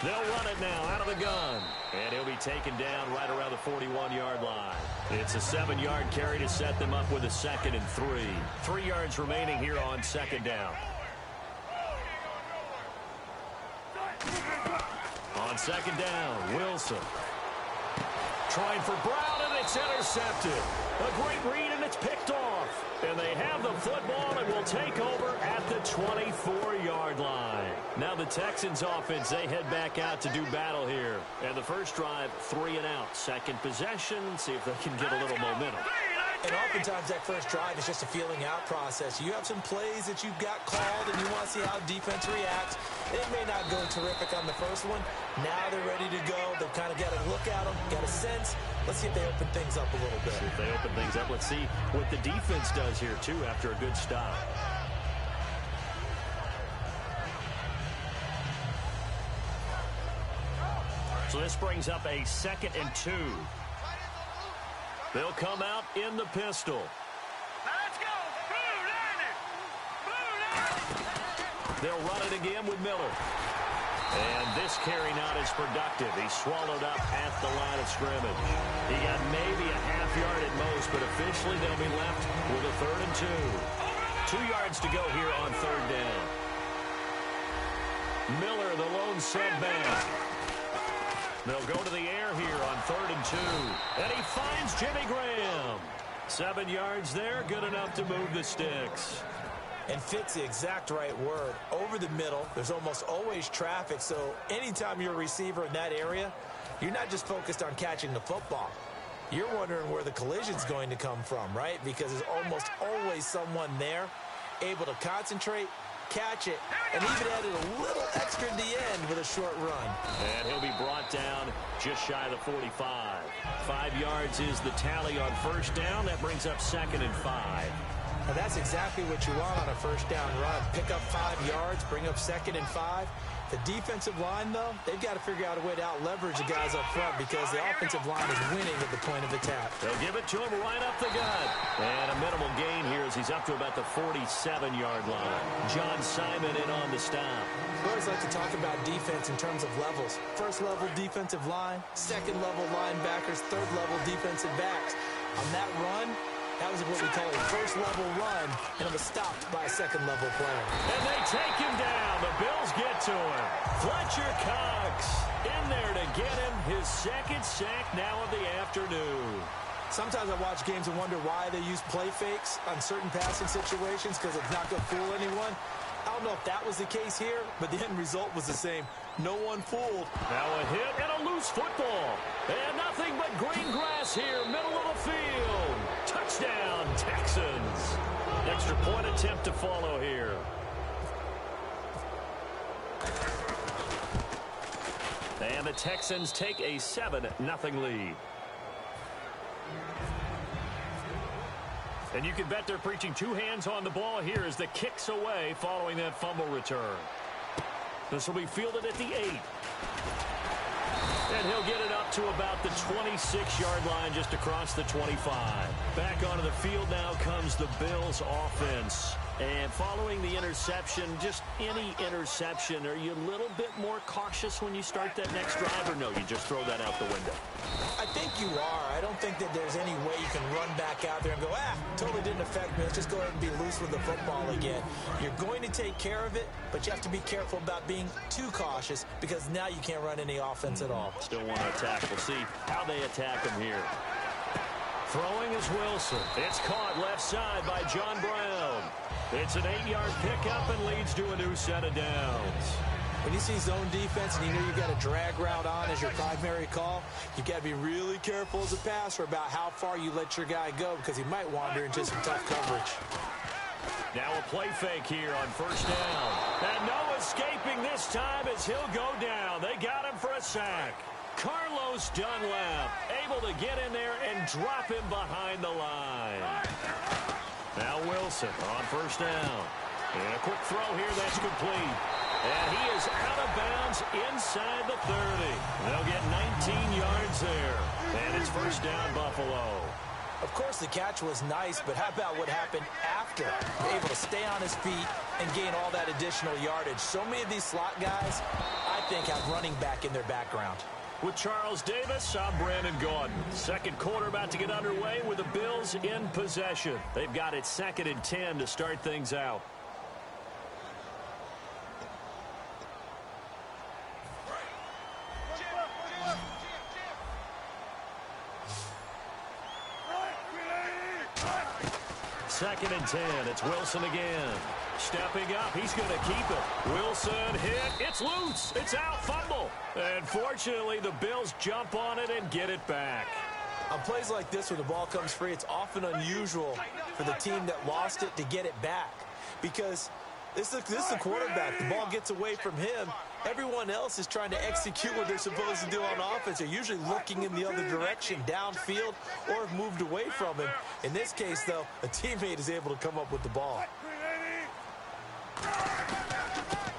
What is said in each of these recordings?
They'll run it now out of the gun. And he'll be taken down right around the 41-yard line. It's a 7-yard carry to set them up with a 2nd and 3. 3 yards remaining here on 2nd down. On 2nd down, Wilson. Trying for Brown, and it's intercepted. A great read, and it's picked off. And they have the football and will take over at the 24-yard line. Now the Texans offense, they head back out to do battle here. And the first drive, 3 and out. Second possession, see if they can get a little momentum. And oftentimes that first drive is just a feeling out process. You have some plays that you've got called and you want to see how defense reacts. It may not go terrific on the first one. Now they're ready to go. They've kind of got a look at them, got a sense. Let's see if they open things up a little bit. See if they open things up. Let's see what the defense does here, too, after a good stop. So this brings up a 2nd and 2. They'll come out in the pistol. Now let's go. They'll run it again with Miller. And this carry not as productive. He's swallowed up at the line of scrimmage. He got maybe a half yard at most, but officially they'll be left with a 3rd and 2. 2 yards to go here on 3rd down. Miller, the lone setback. They'll go to the air here on 3rd and 2. And he finds Jimmy Graham. 7 yards there, good enough to move the sticks. And fit's the exact right word. Over the middle, there's almost always traffic, so anytime you're a receiver in that area, you're not just focused on catching the football. You're wondering where the collision's going to come from, right? Because there's almost always someone there able to concentrate, catch it, and even added a little extra at the end with a short run. And he'll be brought down just shy of the 45. 5 yards is the tally on first down. That brings up 2nd and 5. Now that's exactly what you want on a first down run. Pick up 5 yards, bring up 2nd and 5. The defensive line, though, they've got to figure out a way to out-leverage the guys up front because the offensive line is winning at the point of attack. They'll give it to him right up the gut. And a minimal gain here as he's up to about the 47-yard line. John Simon in on the stop. We always like to talk about defense in terms of levels. First-level defensive line, second-level linebackers, third-level defensive backs. On that run, that was what we call a first-level run, and it was stopped by a second-level player. And they take him down. The Bills get to him. Fletcher Cox in there to get him his 2nd sack now of the afternoon. Sometimes I watch games and wonder why they use play fakes on certain passing situations because it's not going to fool anyone. I don't know if that was the case here, but the end result was the same. No one fooled. Now a hit and a loose football. And nothing but green grass here, middle of the field. Touchdown, Texans. Extra point attempt to follow here. And the Texans take a 7-0 lead. And you can bet they're preaching 2 hands on the ball here as the kick's away following that fumble return. This will be fielded at the 8. And he'll get it up to about the 26-yard line just across the 25. Back onto the field now comes the Bills offense. And following the interception, just any interception, are you a little bit more cautious when you start that next drive, or no, you just throw that out the window? I think you are. I don't think that there's any way you can run back out there and go, totally didn't affect me. Let's just go ahead and be loose with the football again. You're going to take care of it, but you have to be careful about being too cautious because now you can't run any offense at all. Still want to attack. We'll see how they attack him here. Throwing is Wilson. It's caught left side by John Brown. It's an 8-yard pickup and leads to a new set of downs. When you see zone defense and you know you've got a drag route on as your primary call, you've got to be really careful as a passer about how far you let your guy go because he might wander into some tough coverage. Now a play fake here on first down. And no escaping this time as he'll go down. They got him for a sack. Carlos Dunlap able to get in there and drop him behind the line. Now Wilson on first down. And a quick throw here that's complete. And he is out of bounds inside the 30. They'll get 19 yards there. And it's first down, Buffalo. Of course, the catch was nice, but how about what happened after? Able to stay on his feet and gain all that additional yardage. So many of these slot guys, I think, have running back in their background. With Charles Davis, I'm Brandon Gaudin. Second quarter about to get underway with the Bills in possession. They've got it 2nd and 10 to start things out. Second and 10. It's Wilson again. Stepping up. He's going to keep it. Wilson hit. It's loose. It's out. Fumble. And fortunately, the Bills jump on it and get it back. On plays like this where the ball comes free, it's often unusual for the team that lost it to get it back. Because this is the quarterback. The ball gets away from him. Everyone else is trying to execute what they're supposed to do on offense. They're usually looking in the other direction, downfield, or have moved away from him. In this case, though, a teammate is able to come up with the ball.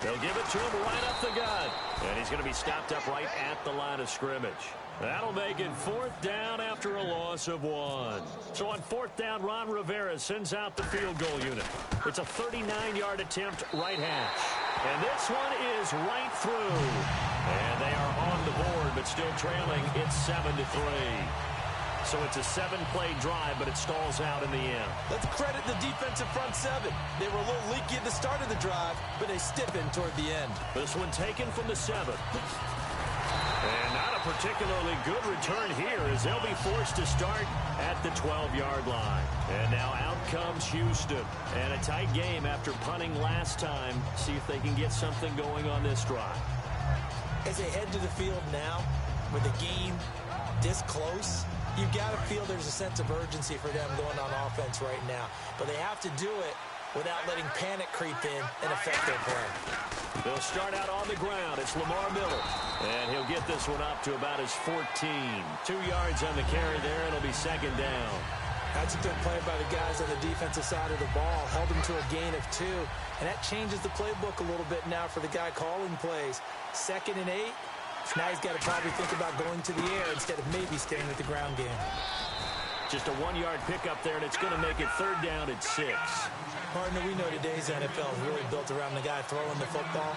They'll give it to him right up the gut. And he's going to be stopped up right at the line of scrimmage. That'll make it 4th down after a loss of 1. So on 4th down, Ron Rivera sends out the field goal unit. It's a 39-yard attempt right hash. And this one is right through. And they are on the board, but still trailing. It's 7-3. So it's a 7-play drive, but it stalls out in the end. Let's credit the defensive front 7. They were a little leaky at the start of the drive, but they stiffened toward the end. This one taken from the 7. And not a particularly good return here as they'll be forced to start at the 12-yard line. And now out comes Houston. And a tight game after punting last time. See if they can get something going on this drive. As they head to the field now, with the game this close, you've got to feel there's a sense of urgency for them going on offense right now. But they have to do it without letting panic creep in and affect their play. They'll start out on the ground. It's Lamar Miller. And he'll get this one up to about his 14. 2 yards on the carry there. It'll be 2nd down. That's a good play by the guys on the defensive side of the ball. Held him to a gain of 2. And that changes the playbook a little bit now for the guy calling plays. 2nd and 8. Now he's got to probably think about going to the air instead of maybe staying with the ground game. Just a 1-yard pickup there, and it's going to make it 3rd down at 6. Partner, we know today's NFL is really built around the guy throwing the football.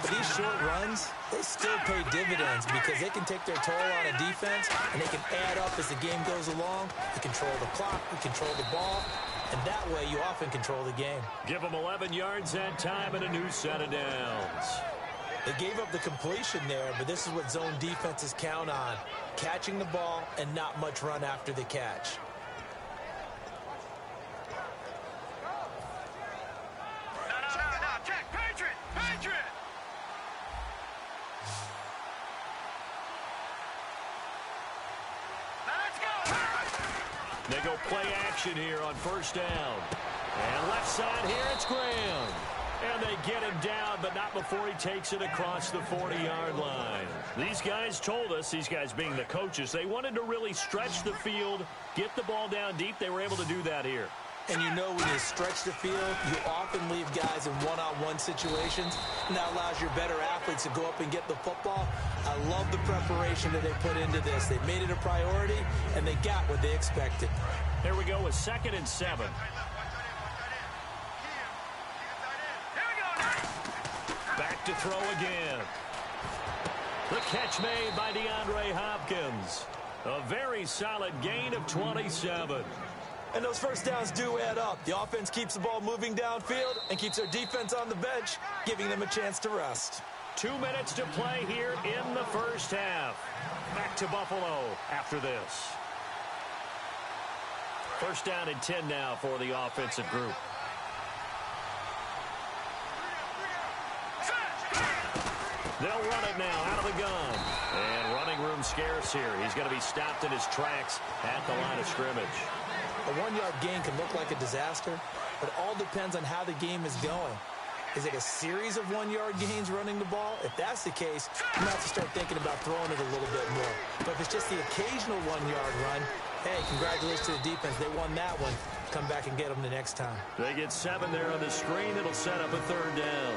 But these short runs, they still pay dividends because they can take their toll on a defense, and they can add up as the game goes along. You control the clock, you control the ball, and that way you often control the game. Give them 11 yards that time and a new set of downs. They gave up the completion there, but this is what zone defenses count on. Catching the ball and not much run after the catch. No, check, Patriot! Now let's go! They go play action here on 1st down. And left side here, it's Graham. And they get him down, but not before he takes it across the 40-yard line. These guys told us, these guys being the coaches, they wanted to really stretch the field, get the ball down deep. They were able to do that here. And you know when you stretch the field, you often leave guys in one-on-one situations, and that allows your better athletes to go up and get the football. I love the preparation that they put into this. They made it a priority, and they got what they expected. Here we go with 2nd and 7. Back to throw again. The catch made by DeAndre Hopkins. A very solid gain of 27. And those 1st downs do add up. The offense keeps the ball moving downfield and keeps their defense on the bench, giving them a chance to rest. 2 minutes to play here in the 1st half. Back to Buffalo after this. 1st down and 10 now for the offensive group. They'll run it now out of the gun. And running room scarce here. He's going to be stopped in his tracks at the line of scrimmage. A 1-yard gain can look like a disaster, but it all depends on how the game is going. Is it a series of 1-yard gains running the ball? If that's the case, you might have to start thinking about throwing it a little bit more. But if it's just the occasional 1-yard run, hey, congratulations to the defense. They won that one. Come back and get them the next time. They get 7 there on the screen. It'll set up a 3rd down.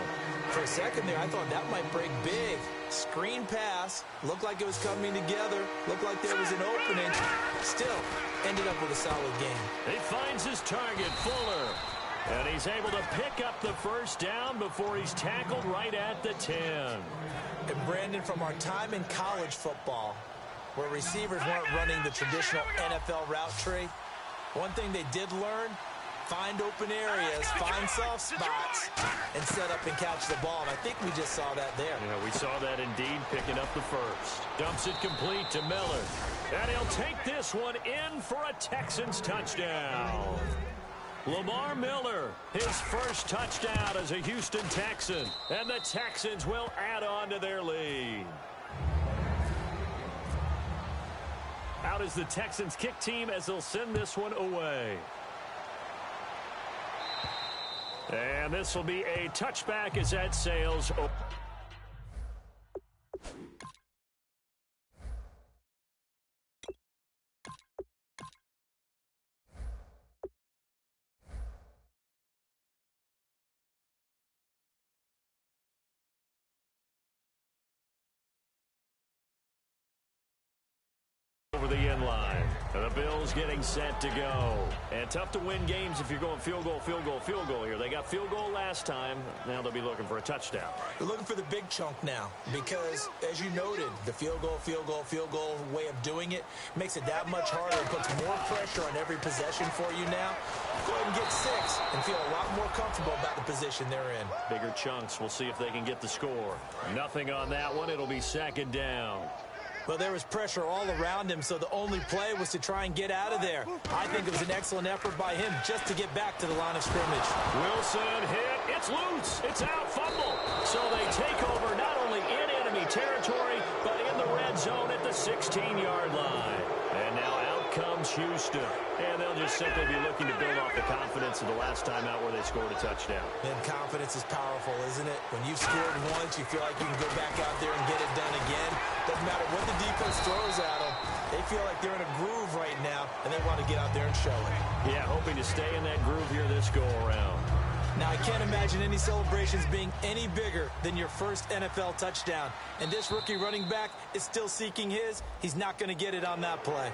For a second there, I thought that might break big. Screen pass. Looked like it was coming together. Looked like there was an opening. Still, ended up with a solid game. He finds his target, Fuller. And he's able to pick up the first down before he's tackled right at the 10. And Brandon, from our time in college football, where receivers weren't running the traditional NFL route tree, one thing they did learn, find open areas, find soft spots, and set up and catch the ball. And I think we just saw that there. Yeah, we saw that indeed, picking up the first. Dumps it complete to Miller. And he'll take this one in for a Texans touchdown. Lamar Miller, his first touchdown as a Houston Texan. And the Texans will add on to their lead. Out is the Texans kick team as they'll send this one away. And this will be a touchback as that sails. Over the end line. The Bills getting set to go. And tough to win games if you're going field goal, field goal, field goal here. They got field goal last time. Now they'll be looking for a touchdown. They're looking for the big chunk now because, as you noted, the field goal way of doing it makes it that much harder. It puts more pressure on every possession for you now. Go ahead and get 6 and feel a lot more comfortable about the position they're in. Bigger chunks. We'll see if they can get the score. Nothing on that one. It'll be second down. Well, there was pressure all around him, so the only play was to try and get out of there. I think it was an excellent effort by him just to get back to the line of scrimmage. Wilson hit. It's loose. It's out. Fumble. So they take over not only in enemy territory, but in the red zone at the 16-yard line. And now out comes Houston. And they'll just simply be looking to build off the confidence of the last time out where they scored a touchdown. And confidence is powerful, isn't it? When you've scored once, you feel like you can go back out there and get it done again. Doesn't matter what the defense throws at them. They feel like they're in a groove right now, and they want to get out there and show it. Yeah, hoping to stay in that groove here this go-around. Now, I can't imagine any celebrations being any bigger than your first NFL touchdown. And this rookie running back is still seeking his. He's not going to get it on that play.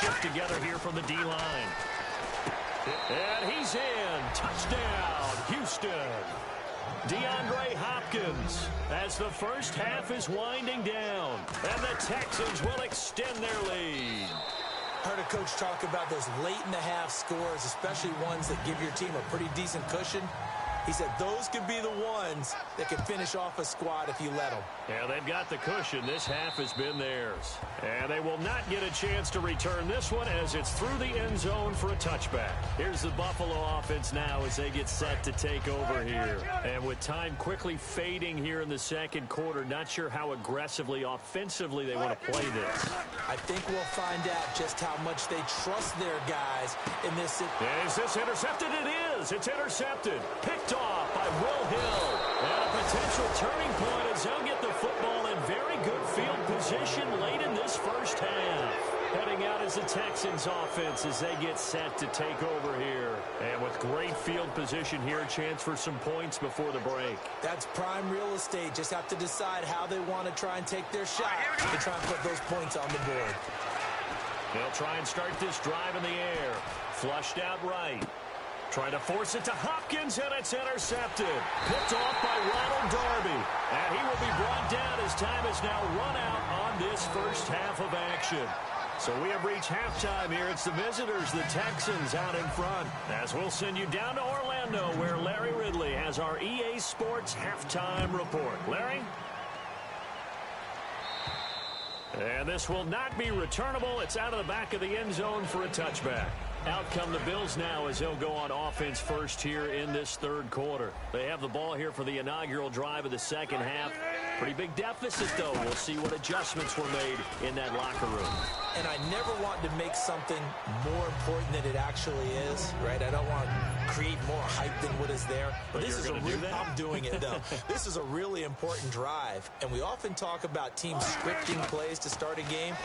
Shift together here from the D-line. And he's in. Touchdown, Houston. DeAndre Hopkins as the first half is winding down. And the Texans will extend their lead. Heard a coach talk about those late-in-the-half scores, especially ones that give your team a pretty decent cushion. He said those could be the ones that can finish off a squad if you let them. Yeah, they've got the cushion. This half has been theirs. And they will not get a chance to return this one as it's through the end zone for a touchback. Here's the Buffalo offense now as they get set to take over here. And with time quickly fading here in the second quarter, not sure how aggressively, offensively they want to play this. I think we'll find out just how much they trust their guys in this. Is this intercepted? It is. It's intercepted. Picked off by Will Hill. And a potential turning point as they'll get the football in very good field position late in this first half. Heading out as the Texans offense as they get set to take over here. And with great field position here, chance for some points before the break. That's prime real estate. Just have to decide how they want to try and take their shot to try and put those points on the board. They'll try and start this drive in the air. Flushed out right. Trying to force it to Hopkins, and it's intercepted. Picked off by Ronald Darby. And he will be brought down as time has now run out on this first half of action. So we have reached halftime here. It's the visitors, the Texans, out in front. As we'll send you down to Orlando, where Larry Ridley has our EA Sports halftime report. Larry? And this will not be returnable. It's out of the back of the end zone for a touchback. Out come the Bills now as they'll go on offense first here in this third quarter. They have the ball here for the inaugural drive of the second half. Pretty big deficit, though. We'll see what adjustments were made in that locker room. and I never want to make something more important than it actually is, right? I don't want to create more hype than what is there. But this is I'm doing it, though. This is a really important drive, and we often talk about teams scripting plays to start a game.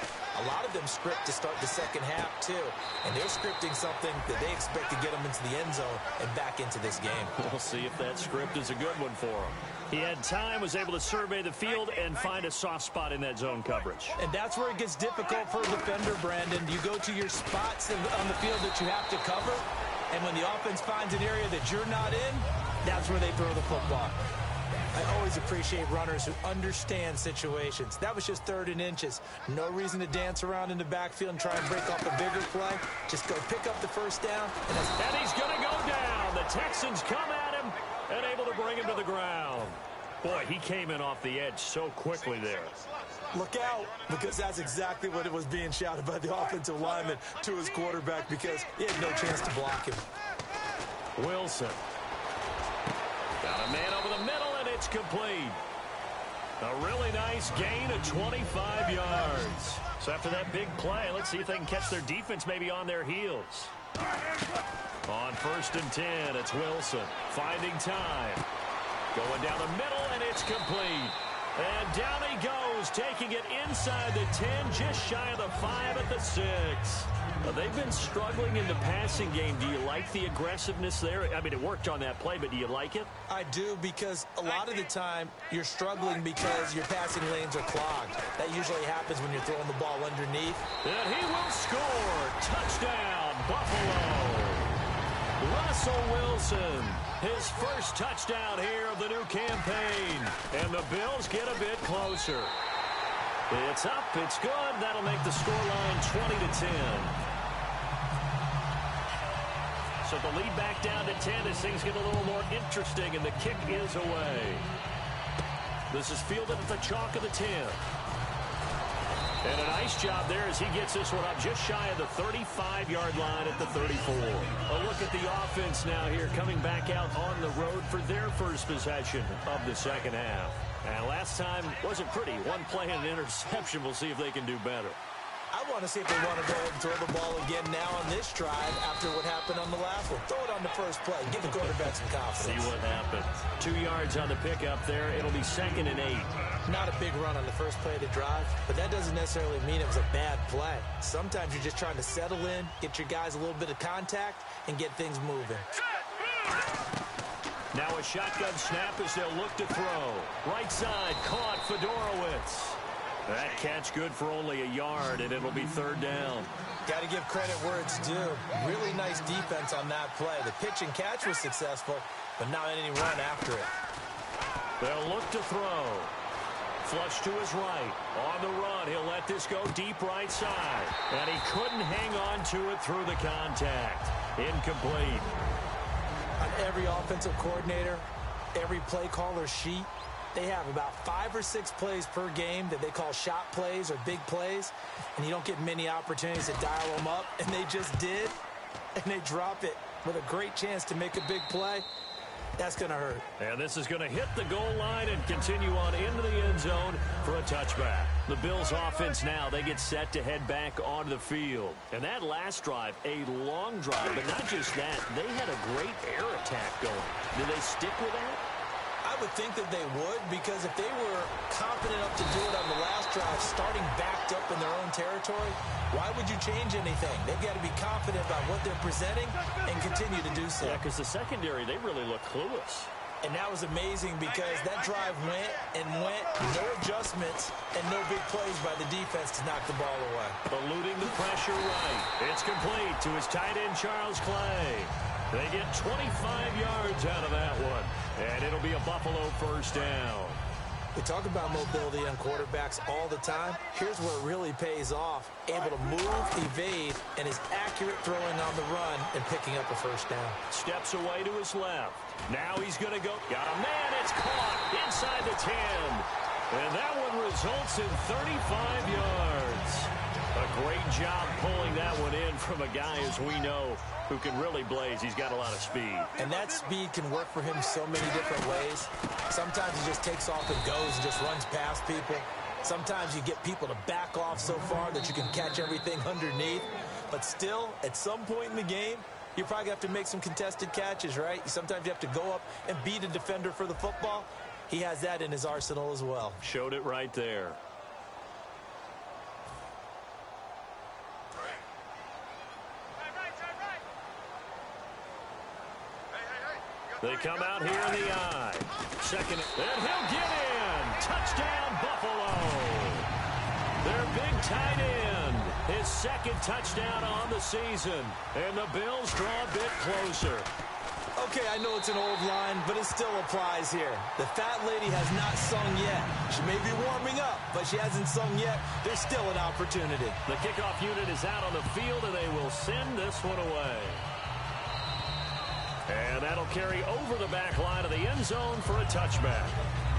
A lot of them script to start the second half, too, and they're scripting something that they expect to get them into the end zone and back into this game. We'll see if that script is a good one for him. He had time, was able to survey the field and find a soft spot in that zone coverage. And that's where it gets difficult for a defender, Brandon. You go to your spots on the field that you have to cover, and when the offense finds an area that you're not in, that's where they throw the football. I always appreciate runners who understand situations. That was just 3rd and inches. No reason to dance around in the backfield and try and break off a bigger play. Just go pick up the first down. And he's going to go down. The Texans come at him and able to bring him to the ground. Boy, he came in off the edge so quickly there. Look out, because that's exactly what it was being shouted by the offensive lineman to his quarterback, because he had no chance to block him. Wilson. Got a man over the middle, and it's complete. A really nice gain of 25 yards. So after that big play, let's see if they can catch their defense maybe on their heels. On 1st and 10, it's Wilson finding time. Going down the middle, and it's complete. And down he goes, taking it inside the 10, just shy of the 5 at the 6. They've been struggling in the passing game. Do you like the aggressiveness there? I mean, it worked on that play, but do you like it? I do, because a lot of the time you're struggling because your passing lanes are clogged. That usually happens when you're throwing the ball underneath. And he will score. Touchdown, Buffalo. Russell Wilson, his first touchdown here of the new campaign. And the Bills get a bit closer. It's up, it's good. That'll make the scoreline 20-10. So the lead back down to 10 as things get a little more interesting, and the kick is away. This is fielded at the chalk of the 10. And a nice job there as he gets this one up just shy of the 35-yard line at the 34. A look at the offense now here coming back out on the road for their first possession of the second half. And last time wasn't pretty. One play and an interception. We'll see if they can do better. I want to see if they want to go ahead and throw the ball again now on this drive after what happened on the last one. Throw it on the first play. Give the quarterback some confidence. See what happens. 2 yards on the pickup there. It'll be 2nd and 8. Not a big run on the first play of the drive, but that doesn't necessarily mean it was a bad play. Sometimes you're just trying to settle in, get your guys a little bit of contact, and get things moving. Now a shotgun snap as they'll look to throw. Right side, caught Fedorowicz. That catch good for only a yard, and it'll be 3rd down. Got to give credit where it's due. Really nice defense on that play. The pitch and catch was successful, but not any run after it. They'll look to throw. Flush to his right. On the run, he'll let this go deep right side. And he couldn't hang on to it through the contact. Incomplete. On every offensive coordinator, every play caller sheet, they have about 5 or 6 plays per game that they call shot plays or big plays, and you don't get many opportunities to dial them up, and they just did, and they drop it with a great chance to make a big play. That's going to hurt. And this is going to hit the goal line and continue on into the end zone for a touchback. The Bills offense now, they get set to head back onto the field. And that last drive, a long drive, but not just that, they had a great air attack going. Did they stick with that? I would think that they would, because if they were confident enough to do it on the last drive, starting backed up in their own territory, why would you change anything? They've got to be confident about what they're presenting and continue to do so. Yeah, because the secondary, they really look clueless. And that was amazing because that drive went and went, no adjustments, and no big plays by the defense to knock the ball away. Eluding the pressure right. It's complete to his tight end, Charles Clay. They get 25 yards out of that one, and it'll be a Buffalo 1st down. We talk about mobility on quarterbacks all the time. Here's where it really pays off. Able to move, evade, and is accurate throwing on the run and picking up a 1st down. Steps away to his left. Now he's going to go. Got a man. It's caught inside the 10. And that one results in 35 yards. A great job pulling that one in from a guy, as we know, who can really blaze. He's got a lot of speed. And that speed can work for him so many different ways. Sometimes he just takes off and goes and just runs past people. Sometimes you get people to back off so far that you can catch everything underneath. But still, at some point in the game, you probably have to make some contested catches, right? Sometimes you have to go up and beat a defender for the football. He has that in his arsenal as well. Showed it right there. They come out here in the eye. Second, and he'll get in. Touchdown, Buffalo. Their big tight end. His second touchdown on the season. And the Bills draw a bit closer. Okay, I know it's an old line, but it still applies here. The fat lady has not sung yet. She may be warming up, but she hasn't sung yet. There's still an opportunity. The kickoff unit is out on the field, and they will send this one away. And that'll carry over the back line of the end zone for a touchback.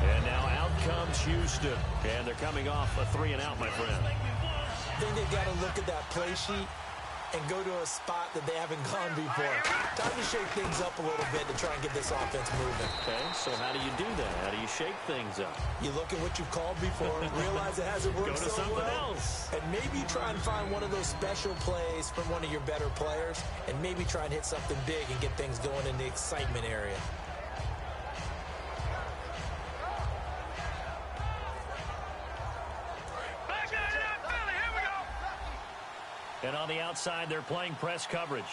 And now out comes Houston. And they're coming off a 3-and-out, my friend. I think they've got to look at that play sheet and go to a spot that they haven't gone before. Time to shake things up a little bit to try and get this offense moving. Okay, so how do you do that? How do you shake things up? You look at what you've called before, realize it hasn't worked so well. Go to something else. And maybe try and find one of those special plays from one of your better players, and maybe try and hit something big and get things going in the excitement area. And on the outside, they're playing press coverage.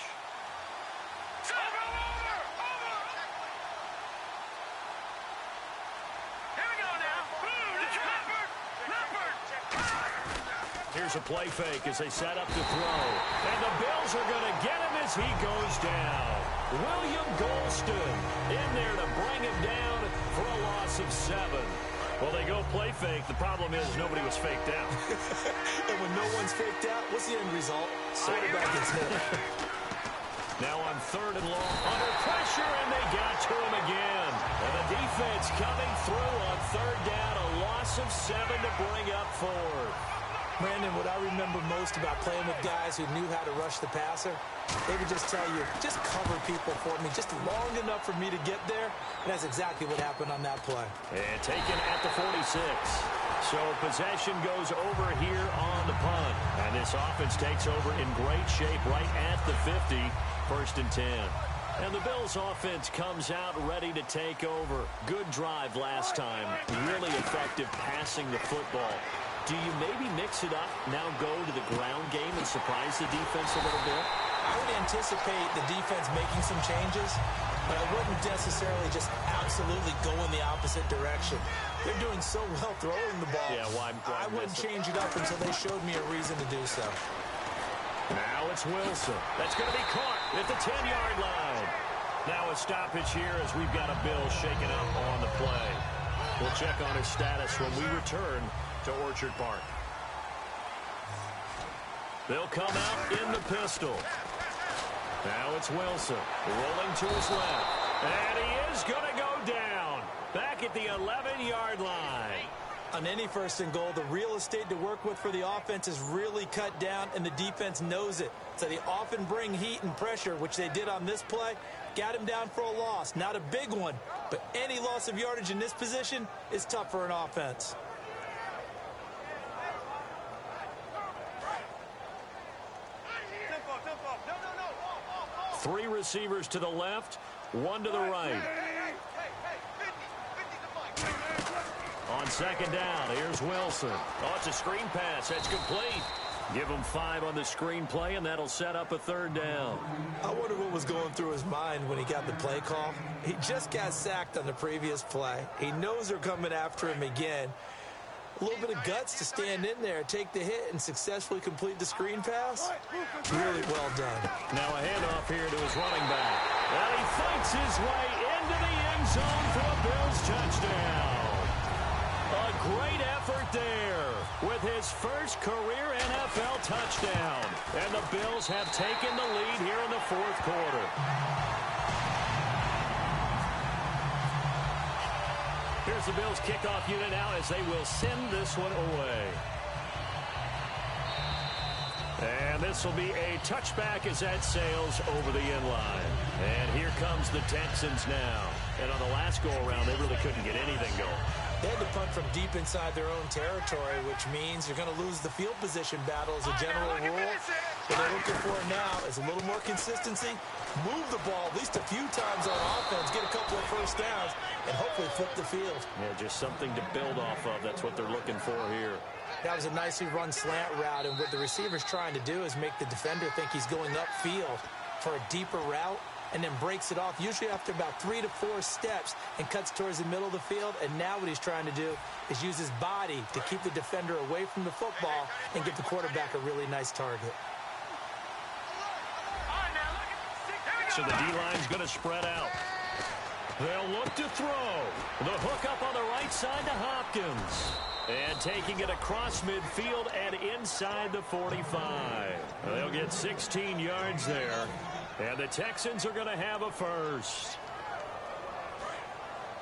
Here's a play fake as they set up to throw. And the Bills are going to get him as he goes down. William Golston in there to bring him down for a loss of 7. Well, they go play fake. The problem is nobody was faked out. And when no one's faked out, what's the end result? Quarterback gets hit. Now on 3rd and long, under pressure, and they got to him again. And the defense coming through on 3rd down, a loss of 7 to bring up 4th. Brandon, what I remember most about playing with guys who knew how to rush the passer, they would just tell you, just cover people for me, just long enough for me to get there. And that's exactly what happened on that play. And taken at the 46. So possession goes over here on the punt. And this offense takes over in great shape right at the 50, 1st and 10. And the Bills offense comes out ready to take over. Good drive last time. Really effective passing the football. Do you maybe mix it up, now go to the ground game and surprise the defense a little bit? I would anticipate the defense making some changes, but I wouldn't necessarily just absolutely go in the opposite direction. They're doing so well throwing the ball. Yeah, why I wouldn't change it up until they showed me a reason to do so. Now it's Wilson. That's going to be caught at the 10-yard line. Now a stoppage here as we've got a Bill shaken up on the play. We'll check on his status when we return to Orchard Park. They'll come out in the pistol. Now it's Wilson rolling to his left. And he is going to go down back at the 11-yard line. On any 1st and goal, the real estate to work with for the offense is really cut down, and the defense knows it. So they often bring heat and pressure, which they did on this play. Got him down for a loss. Not a big one, but any loss of yardage in this position is tough for an offense. Three receivers to the left, one to the right. On 2nd down, here's Wilson. Oh, it's a screen pass. That's complete. Give him 5 on the screen play, and that'll set up a 3rd down. I wonder what was going through his mind when he got the play call. He just got sacked on the previous play. He knows they're coming after him again. A little bit of guts to stand in there, take the hit, and successfully complete the screen pass. Really well done. Now a handoff here to his running back. Well, he fights his way into the end zone for a Bills touchdown. A great effort there with his first career NFL touchdown. And the Bills have taken the lead here in the 4th quarter. Here's the Bills kickoff unit now as they will send this one away. And this will be a touchback as that sails over the end line. And here comes the Texans now. And on the last go-around, they really couldn't get anything going. They had to punt from deep inside their own territory, which means you're going to lose the field position battle as a general rule. What they're looking for now is a little more consistency, move the ball at least a few times on offense, get a couple of first downs, and hopefully flip the field. Yeah, just something to build off of. That's what they're looking for here. That was a nicely run slant route, and what the receiver's trying to do is make the defender think he's going upfield for a deeper route, and then breaks it off, usually after about 3 to 4 steps, and cuts towards the middle of the field. And now what he's trying to do is use his body to keep the defender away from the football and give the quarterback a really nice target. So the D-line's going to spread out. They'll look to throw. The hook up on the right side to Hopkins. And taking it across midfield and inside the 45. They'll get 16 yards there. And the Texans are going to have a first.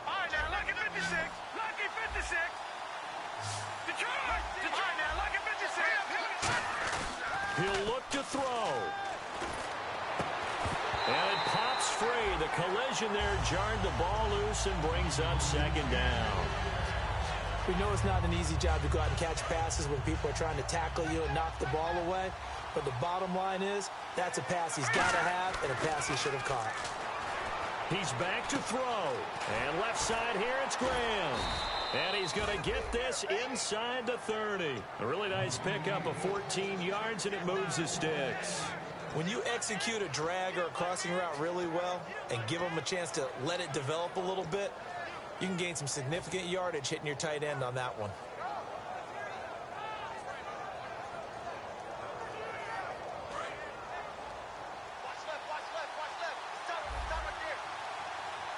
All right, now, lucky 56. Lucky 56. Detroit. Detroit now, lucky 56. He'll look to throw. And it pops free. The collision there jarred the ball loose and brings up second down. We know it's not an easy job to go out and catch passes when people are trying to tackle you and knock the ball away. But the bottom line is, that's a pass he's got to have and a pass he should have caught. He's back to throw. And left side here, it's Graham. And he's going to get this inside the 30. A really nice pickup of 14 yards, and it moves the sticks. When you execute a drag or a crossing route really well and give them a chance to let it develop a little bit, you can gain some significant yardage hitting your tight end on that one.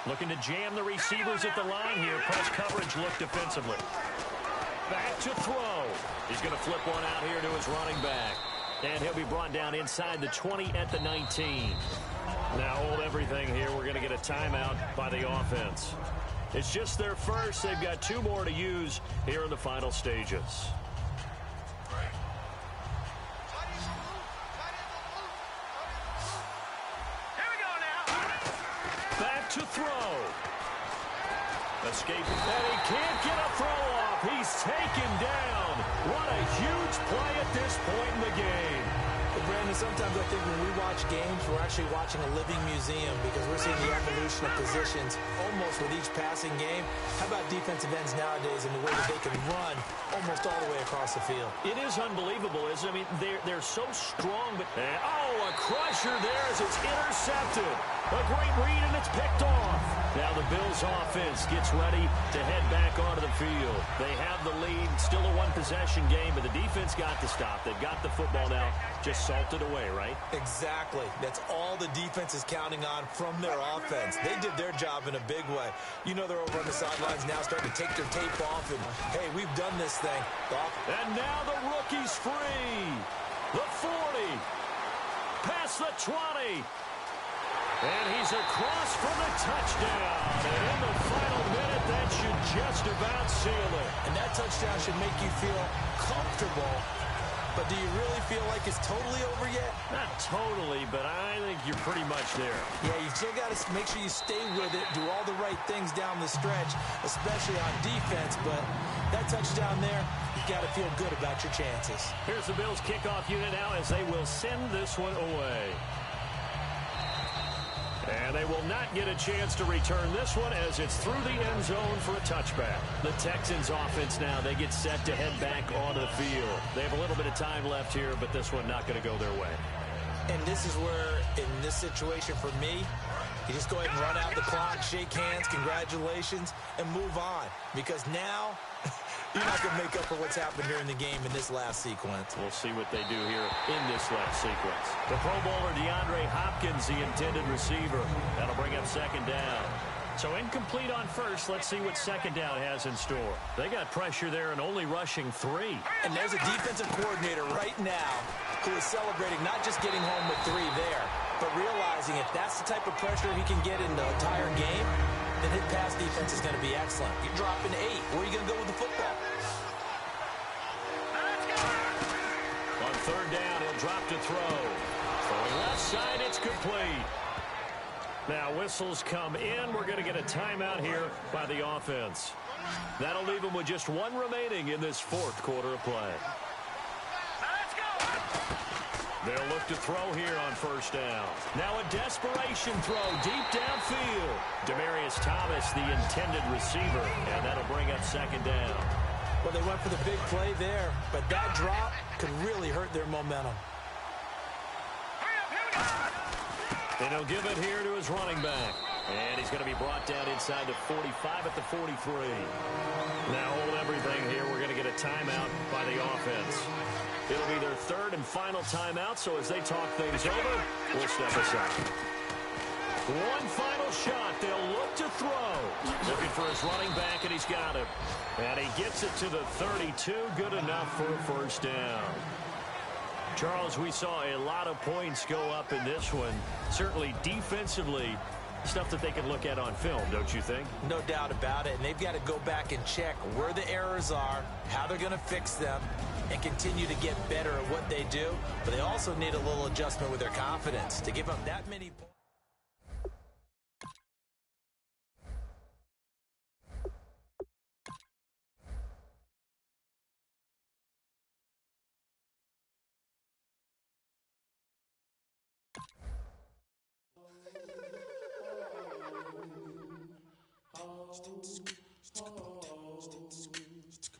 Looking to jam the receivers at the line here. Press coverage look defensively. Back to throw. He's going to flip one out here to his running back. And he'll be brought down inside the 20 at the 19. Now hold everything here. We're going to get a timeout by the offense. It's just their first. They've got 2 more to use here in the final stages. To throw. Escape. And he can't get a throw off. He's taken down. What a huge play at this point in the game. But Brandon, sometimes I think when we watch games, we're actually watching a living museum because we're seeing the evolution of positions almost with each passing game. How about defensive ends nowadays and the way that they can run almost all the way across the field? It is unbelievable, isn't it? I mean, they're so strong. But oh, a crusher there as it's intercepted. A great read, and it's picked off. Now the Bills offense gets ready to head back onto the field. They have the lead, still a one-possession game, but the defense got to stop. They've got the football now, just salted away, right? Exactly. That's all the defense is counting on from their offense. They did their job in a big way. You know they're over on the sidelines now starting to take their tape off, and, hey, we've done this thing. And now the rookie's free. The 40. Past the 20. And he's across for the touchdown. And in the final minute, that should just about seal it. And that touchdown should make you feel comfortable. But do you really feel like it's totally over yet? Not totally, but I think you're pretty much there. Yeah, you've still got to make sure you stay with it, do all the right things down the stretch, especially on defense. But that touchdown there, you've got to feel good about your chances. Here's the Bills kickoff unit now as they will send this one away. And they will not get a chance to return this one as it's through the end zone for a touchback. The Texans offense now, they get set to head back onto the field. They have a little bit of time left here, but this one not going to go their way. And this is where, in this situation for me, you just go ahead and run out the clock, shake hands, congratulations, and move on. Because now, you're not going to make up for what's happened during the game in this last sequence. We'll see what they do here in this last sequence. The Pro Bowler DeAndre Hopkins, the intended receiver. That'll bring up second down. So incomplete on first. Let's see what second down has in store. They got pressure there and only rushing 3. And there's a defensive coordinator right now who is celebrating not just getting home with 3 there, but realizing if that's the type of pressure he can get in the entire game, then his pass defense is going to be excellent. You're dropping 8. Where are you going to go with the football? On third down, he'll drop to throw. Throwing left side, it's complete. Now whistles come in. We're going to get a timeout here by the offense. That'll leave him with just one remaining in this fourth quarter of play. Let's go. They'll look to throw here on first down. Now a desperation throw deep downfield. Demaryius Thomas, the intended receiver, and that'll bring up second down. Well, they went for the big play there, but that drop could really hurt their momentum. And he'll give it here to his running back. And he's going to be brought down inside the 45 at the 43. Now hold everything here. We're going to get a timeout by the offense. It'll be their third and final timeout, so as they talk things over, we'll step aside. One final shot. They'll look to throw. Looking for his running back, and he's got him. And he gets it to the 32. Good enough for a first down. Charles, we saw a lot of points go up in this one. Certainly defensively, stuff that they can look at on film, don't you think? No doubt about it. And they've got to go back and check where the errors are, how they're going to fix them, and continue to get better at what they do. But they also need a little adjustment with their confidence to give up that many points.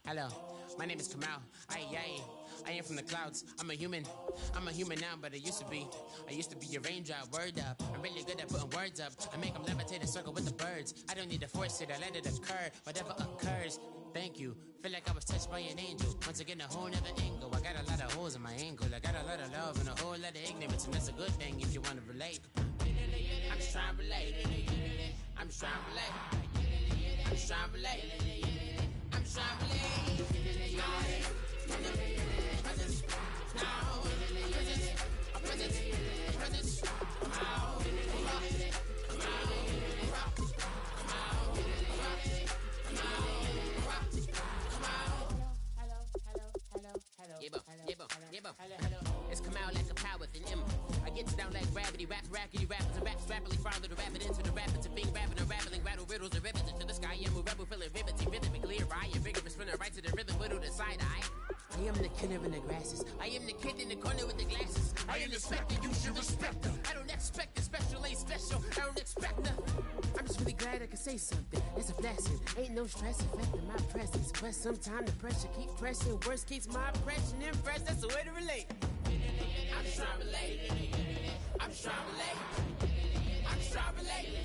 Hello, my name is Kamal. I am from the clouds. I'm a human now, but I used to be a raindrop. Word up, I'm really good at putting words up. I make them levitate and circle with the birds. I don't need to force it, I let it occur. Whatever occurs, thank you. Feel like I was touched by an angel. Once again, a whole nother angle. I got a lot of holes in my ankle. I got a lot of love and a whole lot of ignorance, and that's a good thing if you want to relate. I'm just trying to relate. I'm just trying to relate. I'm just trying to relate. I'm just trying to relate. It's come out like a power with an M. I get you down like gravity, rackety rappers and raps rapidly farther to rapid into the rapids of being rapping and rattling, rattle riddles and rivets into the sky. I'm a rebel, feeling riveting, rhythm and clear. I am vigorous, spinning right to the rhythm, widow to side eye. I am the killer in the grasses. I am the kid in the corner with the glasses. I am the specter, you should respect them. I don't expect the special, ain't special. I don't expect nothing. I'm just really glad I can say something. It's a blessing. Ain't no stress affecting my presence. But sometimes the pressure keep pressing. Worst keeps my impression impressed. That's the way to relate. I'm just trying to relate. I'm just trying to relate. I'm just trying to relate.